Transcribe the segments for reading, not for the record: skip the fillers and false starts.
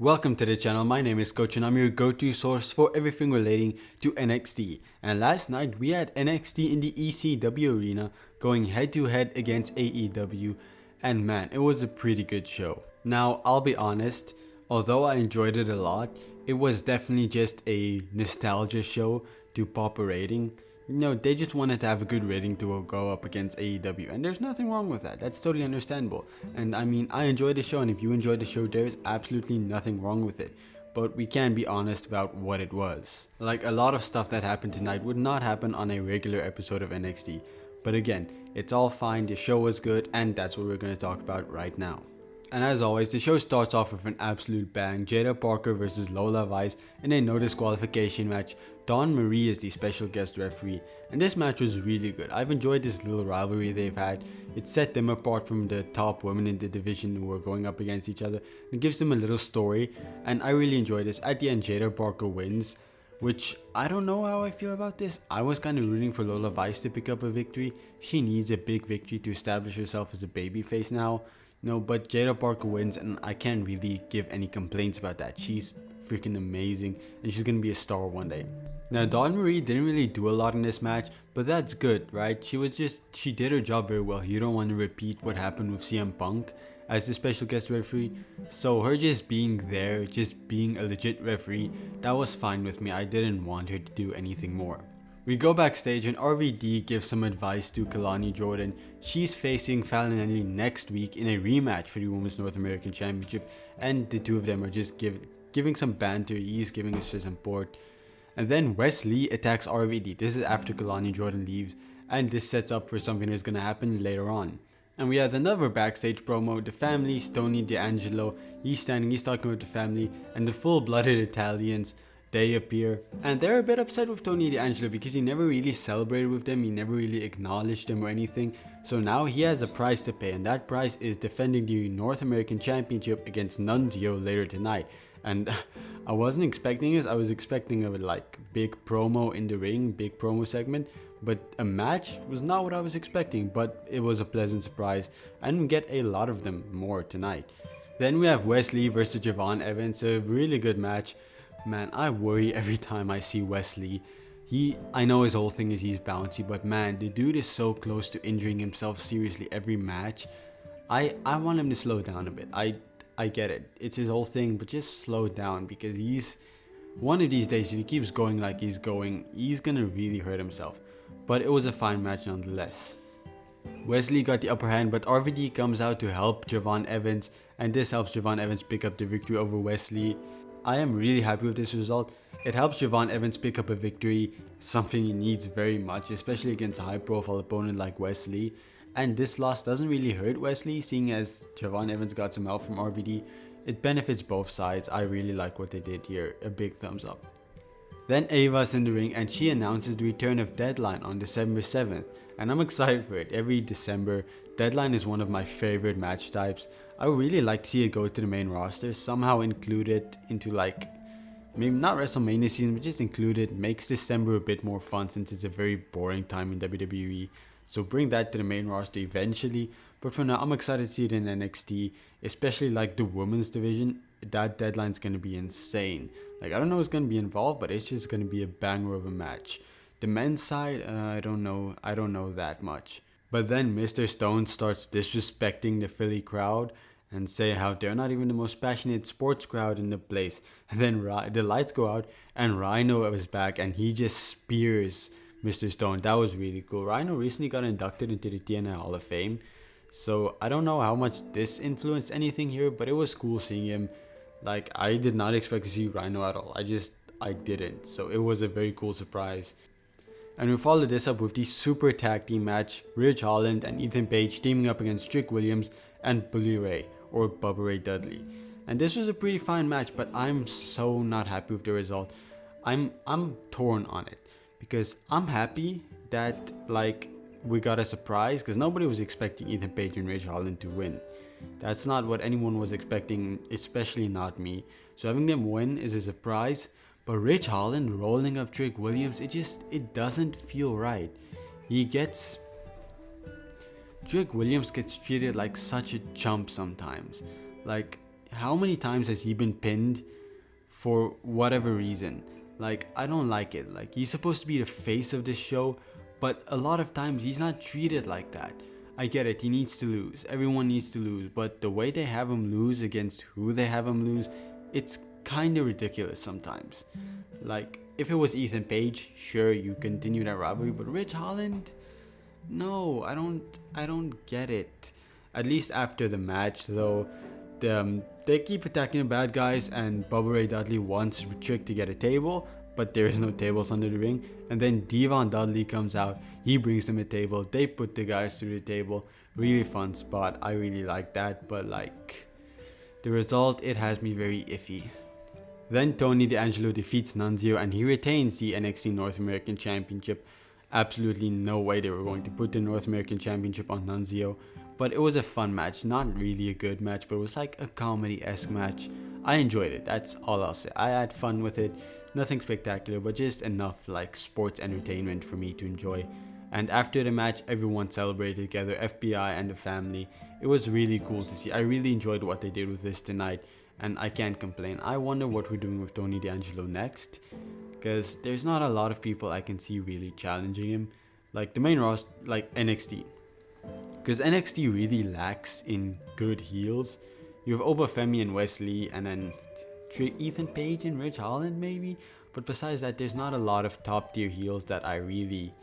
Welcome to the channel. My name is Coach and I'm your go-to source for everything relating to NXT. And last night we had NXT in the ECW Arena going head to head against AEW, and man, it was a pretty good show. Now, I'll be honest, although I enjoyed it a lot, it was definitely just a nostalgia show to pop a rating. They just wanted to have a good rating to go up against AEW, and there's nothing wrong with that. That's totally understandable. And I mean, I enjoyed the show, and if you enjoyed the show, there's absolutely nothing wrong with it. But we can be honest about what it was. Like, a lot of stuff that happened tonight would not happen on a regular episode of NXT. But again, it's all fine, the show was good, and that's what we're going to talk about right now. And as always, the show starts off with an absolute bang. Jada Parker versus Lola Vice in a no disqualification match. Dawn Marie is the special guest referee, and this match was really good. I've enjoyed this little rivalry they've had. It set them apart from the top women in the division who were going up against each other. It gives them a little story, and I really enjoyed this. At the end, Jada Parker wins, which I don't know how I feel about this. I was kind of rooting for Lola Vice to pick up a victory. She needs a big victory to establish herself as a babyface now. But Jada Parker wins, and I can't really give any complaints about that. She's freaking amazing, and she's gonna be a star one day. Now, Dawn Marie didn't really do a lot in this match, but that's good, right? She did her job very well. You don't want to repeat what happened with CM Punk as the special guest referee. So her just being there, just being a legit referee, that was fine with me. I didn't want her to do anything more. We go backstage and RVD gives some advice to Kalani Jordan. She's facing Fallon Henley next week in a rematch for the Women's North American Championship, and the two of them are just giving some banter. He's giving us some support. And then Wes Lee attacks RVD. This is after Kalani Jordan leaves, and this sets up for something that's going to happen later on. And we had another backstage promo. The family, Tony D'Angelo, he's talking with the family, and the full-blooded Italians, they appear, and they're a bit upset with Tony D'Angelo because he never really celebrated with them, he never really acknowledged them or anything. So now he has a price to pay, and that price is defending the North American Championship against Nunzio later tonight. And I wasn't expecting this. I was expecting a big promo in the ring, big promo segment, but a match was not what I was expecting, but it was a pleasant surprise, and get a lot of them more tonight. Then we have Wes Lee versus Javon Evans, a really good match. Man, I worry every time I see Wes Lee. I know his whole thing is he's bouncy, but man, the dude is so close to injuring himself seriously every match. I want him to slow down a bit. I get it. It's his whole thing, but just slow down, because one of these days, if he keeps going like he's going, he's gonna really hurt himself. But it was a fine match nonetheless. Wes Lee got the upper hand, but RVD comes out to help Javon Evans, and this helps Javon Evans pick up the victory over Wes Lee. I am really happy with this result. It helps Javon Evans pick up a victory, something he needs very much, especially against a high-profile opponent like Wes Lee. And this loss doesn't really hurt Wes Lee, seeing as Javon Evans got some help from RVD. It benefits both sides. I really like what they did here. A big thumbs up. Then Ava's in the ring, and she announces the return of Deadline on December 7th. And I'm excited for it. Every December, Deadline is one of my favorite match types. I would really like to see it go to the main roster, somehow include it into maybe not WrestleMania season, but just include it. Makes December a bit more fun since it's a very boring time in WWE. So bring that to the main roster eventually. But for now, I'm excited to see it in NXT, especially the women's division. That Deadline's going to be insane. I don't know who's going to be involved, but it's just going to be a banger of a match. The men's side, I don't know that much. But then Mr. Stone starts disrespecting the Philly crowd and say how they're not even the most passionate sports crowd in the place. And then the lights go out and Rhino is back, and he just spears Mr. Stone. That was really cool. Rhino recently got inducted into the TNA Hall of Fame, so I don't know how much this influenced anything here, but it was cool seeing him. I did not expect to see Rhino at all. I didn't. So it was a very cool surprise. And we followed this up with the super tag team match, Ridge Holland and Ethan Page teaming up against Trick Williams and Bubba Ray, or Bubba Ray Dudley. And this was a pretty fine match, but I'm so not happy with the result. I'm torn on it, because I'm happy that we got a surprise, because nobody was expecting Ethan Page and Ridge Holland to win. That's not what anyone was expecting, especially not me. So having them win is a surprise. But Ridge Holland rolling up Trick Williams, it doesn't feel right. Trick Williams gets treated like such a chump sometimes. how many times has he been pinned for whatever reason? Like, I don't like it. Like, he's supposed to be the face of this show, but a lot of times he's not treated like that. I get it, he needs to lose. Everyone needs to lose, but the way they have him lose against who they have him lose, it's kind of ridiculous sometimes. Like, if it was Ethan Page, sure, you continue that rivalry, but Rich Holland? No, I don't get it. At least after the match, though, they keep attacking the bad guys, and Bubba Ray Dudley wants Trick to get a table, but there is no tables under the ring. And then Devon Dudley comes out, he brings them a table, they put the guys through the table. Really fun spot, I really like that, but like, the result, it has me very iffy. Then Tony D'Angelo defeats Nunzio and he retains the NXT North American Championship. Absolutely no way they were going to put the North American Championship on Nunzio. But it was a fun match, not really a good match, but it was like a comedy-esque match. I enjoyed it, that's all I'll say. I had fun with it, nothing spectacular, but just enough like sports entertainment for me to enjoy. And after the match, everyone celebrated together, FBI and the family. It was really cool to see. I really enjoyed what they did with this tonight, and I can't complain. I wonder what we're doing with Tony D'Angelo next, because there's not a lot of people I can see really challenging him, like the main roster, like NXT. Because NXT really lacks in good heels. You have Obafemi and Wesley, and then Ethan Page and Rich Holland maybe. But besides that, there's not a lot of top tier heels that I really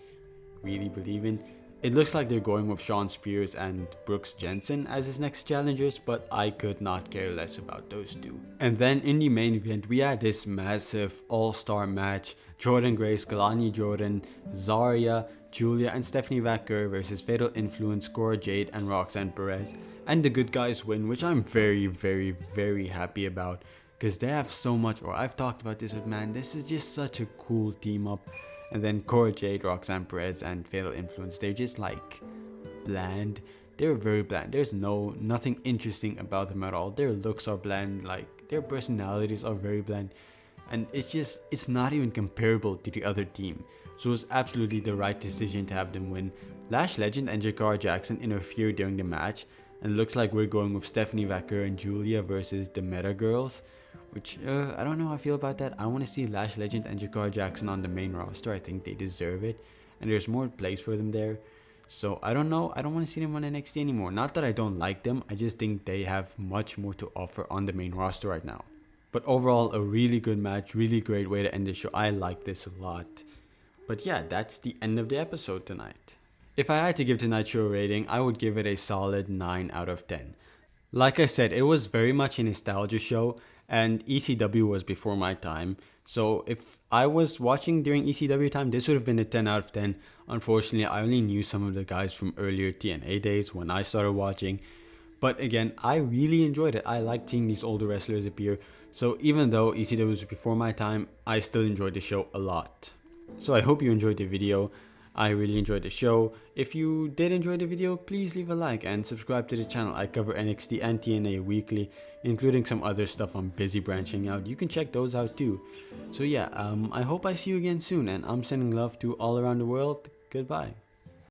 believe in. It looks like they're going with Shawn Spears and Brooks Jensen as his next challengers, but I could not care less about those two. And then in the main event, we had this massive all-star match. Jordan Grace, Kalani Jordan, Zaria, Julia and Stephanie Vacker versus Fatal Influence, Cora Jade and Roxanne Perez. And the good guys win, which I'm very happy about, because they have so much, or I've talked about this with man, this is just such a cool team up. And then Cora Jade, Roxanne Perez and Fatal Influence, they're just like bland. They're very bland. There's nothing interesting about them at all. Their looks are bland, like their personalities are very bland. And it's not even comparable to the other team. So it was absolutely the right decision to have them win. Lash Legend and Jakara Jackson interfered during the match, and it looks like we're going with Stephanie Vacker and Julia versus the Meta Girls, which I don't know how I feel about that. I want to see Lash Legend and Jakara Jackson on the main roster. I think they deserve it, and there's more place for them there. So I don't know. I don't want to see them on NXT anymore. Not that I don't like them. I just think they have much more to offer on the main roster right now. But overall, a really good match. Really great way to end the show. I like this a lot. But yeah, that's the end of the episode tonight. If I had to give tonight's show a rating, I would give it a solid 9 out of 10. Like I said, it was very much a nostalgia show, and ECW was before my time. So if I was watching during ECW time, this would have been a 10 out of 10. Unfortunately, I only knew some of the guys from earlier TNA days when I started watching. But again, I really enjoyed it. I liked seeing these older wrestlers appear. So even though ECW was before my time, I still enjoyed the show a lot. So I hope you enjoyed the video. I really enjoyed the show. If you did enjoy the video, please leave a like and subscribe to the channel. I cover NXT and TNA weekly, including some other stuff I'm busy branching out. You can check those out too. So yeah, I hope I see you again soon, and I'm sending love to all around the world. Goodbye.